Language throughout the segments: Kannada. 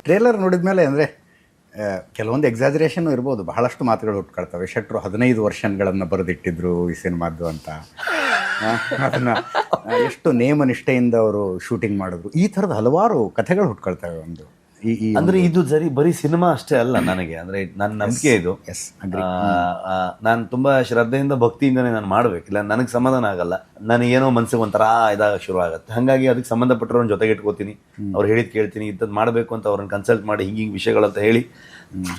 ಟ್ರೇಲರ್ ನೋಡಿದ್ಮೇಲೆ ಅಂದರೆ ಕೆಲವೊಂದು ಎಕ್ಸಾಜರೇಷನ್ ಇರ್ಬೋದು, ಬಹಳಷ್ಟು ಮಾತುಗಳು ಹುಟ್ಕೊಳ್ತವೆ. ಶೆಟ್ರು 15 ವರ್ಷನ್ಗಳನ್ನು ಬರೆದಿಟ್ಟಿದ್ರು ಈ ಸಿನಿಮಾದ್ದು ಅಂತ. ಅದನ್ನು ಎಷ್ಟು ನೇಮ ನಿಷ್ಠೆಯಿಂದ ಅವರು ಶೂಟಿಂಗ್ ಮಾಡಿದ್ರು. ಈ ಥರದ ಹಲವಾರು ಕಥೆಗಳು ಹುಟ್ಕೊಳ್ತವೆ. ಒಂದು ಈ ಅಂದ್ರೆ ಇದು ಬರೀ ಸಿನಿಮಾ ಅಷ್ಟೇ ಅಲ್ಲ ನನಗೆ, ಅಂದ್ರೆ ನನ್ನ ನಂಬಿಕೆ ಇದು. ನಾನು ತುಂಬಾ ಶ್ರದ್ಧೆಯಿಂದ ಭಕ್ತಿಯಿಂದನೇ ನಾನು ಮಾಡ್ಬೇಕಿಲ್ಲ, ನನಗೆ ಸಮಾಧಾನ ಆಗಲ್ಲ. ನನಗೇನೋ ಮನ್ಸಿಗೆ ಒಂಥರ ಇದಾಗ ಶುರು ಆಗುತ್ತೆ. ಹಾಗಾಗಿ ಅದಕ್ಕೆ ಸಂಬಂಧಪಟ್ಟವ್ರನ್ನ ಜೊತೆಗೆ ಇಟ್ಕೋತೀನಿ, ಅವ್ರು ಹೇಳಿದ್ ಕೇಳ್ತೀನಿ, ಇಂಥದ್ದು ಮಾಡಬೇಕು ಅಂತ ಅವ್ರನ್ನ ಕನ್ಸಲ್ಟ್ ಮಾಡಿ ಹಿಂಗೆ ವಿಷಯಗಳಂತ ಹೇಳಿ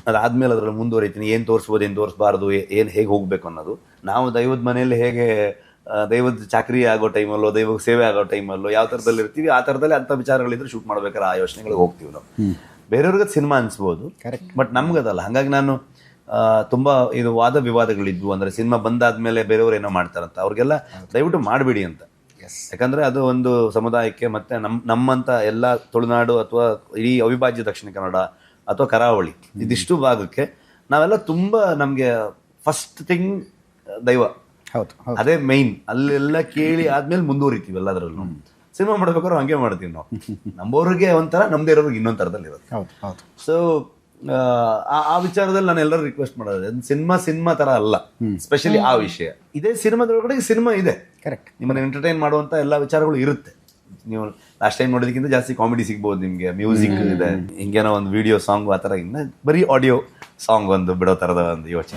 ಅದಾದ್ಮೇಲೆ ಅದ್ರಲ್ಲಿ ಮುಂದುವರಿತೀನಿ. ಏನು ತೋರಿಸ್ಬೋದು, ಏನು ತೋರಿಸಬಾರ್ದು, ಏನು ಹೇಗೆ ಹೋಗ್ಬೇಕು ಅನ್ನೋದು. ನಾವು ದೈವದ ಮನೆಯಲ್ಲಿ ಹೇಗೆ ದೈವದ ಚಾಕ್ರಿ ಆಗೋ ಟೈಮಲ್ಲೋ, ದೈವ ಸೇವೆ ಆಗೋ ಟೈಮಲ್ಲೋ ಯಾವ ಥರದಲ್ಲಿ ಇರ್ತೀವಿ, ಆ ಥರದಲ್ಲಿ ಅಂಥ ವಿಚಾರಗಳಿದ್ರೆ ಶೂಟ್ ಮಾಡ್ಬೇಕಾದ್ರೆ ಆ ಯೋಚನೆಗಳಿಗೆ ಹೋಗ್ತೀವಿ ನಾವು. ಬೇರೆಯವ್ರಿಗೆ ಸಿನಿಮಾ ಅನ್ಸ್ಬೋದು, ಬಟ್ ನಮ್ಗದಲ್ಲ. ಹಾಗಾಗಿ ನಾನು ತುಂಬ ಇದು ವಾದ ವಿವಾದಗಳಿದ್ವು. ಅಂದರೆ ಸಿನಿಮಾ ಬಂದಾದ್ಮೇಲೆ ಬೇರೆಯವ್ರು ಏನೋ ಮಾಡ್ತಾರಂತ, ಅವ್ರಿಗೆಲ್ಲ ದಯವಿಟ್ಟು ಮಾಡಬೇಡಿ ಅಂತ. ಯಾಕಂದರೆ ಅದು ಒಂದು ಸಮುದಾಯಕ್ಕೆ ಮತ್ತು ನಮ್ಮಂಥ ಎಲ್ಲ ತುಳುನಾಡು ಅಥವಾ ಇಡೀ ಅವಿಭಾಜ್ಯ ದಕ್ಷಿಣ ಕನ್ನಡ ಅಥವಾ ಕರಾವಳಿ ಇದಿಷ್ಟು ಭಾಗಕ್ಕೆ ನಾವೆಲ್ಲ ತುಂಬ ನಮಗೆ ಫಸ್ಟ್ ಥಿಂಗ್ ದೈವ. ಹೌದು, ಅದೇ ಮೈನ್. ಅಲ್ಲೆಲ್ಲ ಕೇಳಿ ಆದ್ಮೇಲೆ ಮುಂದುವರಿತೀವಿ ಎಲ್ಲದರಲ್ಲೂ. ಸಿನಿಮಾ ಮಾಡ್ಬೇಕಾದ್ರೆ ಹಂಗೆ ಮಾಡ್ತೀವಿ ನಾವು. ನಮ್ಮವ್ರಿಗೆ ಒಂಥರ, ನಮ್ದೇ ಇರೋರಿಗೆ ಇನ್ನೊಂದು ಥರದಲ್ಲಿ ಇರುತ್ತೆ. ಸೊ ಆ ವಿಚಾರದಲ್ಲಿ ನಾನು ಎಲ್ಲರೂ ರಿಕ್ವೆಸ್ಟ್ ಮಾಡೋದು, ಸಿನಿಮಾ ತರ ಅಲ್ಲ, ಸ್ಪೆಷಲಿ ಆ ವಿಷಯ. ಇದೇ ಸಿನಿಮಾದೊಳಗಡೆ ಸಿನಿಮಾ ಇದೆ, ಕರೆಕ್ಟ್. ನಿಮ್ಮನ್ನ ಎಂಟರ್ಟೈನ್ ಮಾಡುವಂತ ಎಲ್ಲ ವಿಚಾರಗಳು ಇರುತ್ತೆ. ನೀವು ಲಾಸ್ಟ್ ಟೈಮ್ ನೋಡೋದಕ್ಕಿಂತ ಜಾಸ್ತಿ ಕಾಮಿಡಿ ಸಿಗ್ಬೋದು ನಿಮ್ಗೆ, ಮ್ಯೂಸಿಕ್ ಇದೆ, ಹಿಂಗೇನೋ ಒಂದು ವಿಡಿಯೋ ಸಾಂಗ್ ಆ ಥರ. ಇನ್ನು ಬರೀ ಆಡಿಯೋ ಸಾಂಗ್ ಒಂದು ಬಿಡೋ ಥರದ ಒಂದು ಯೋಚನೆ.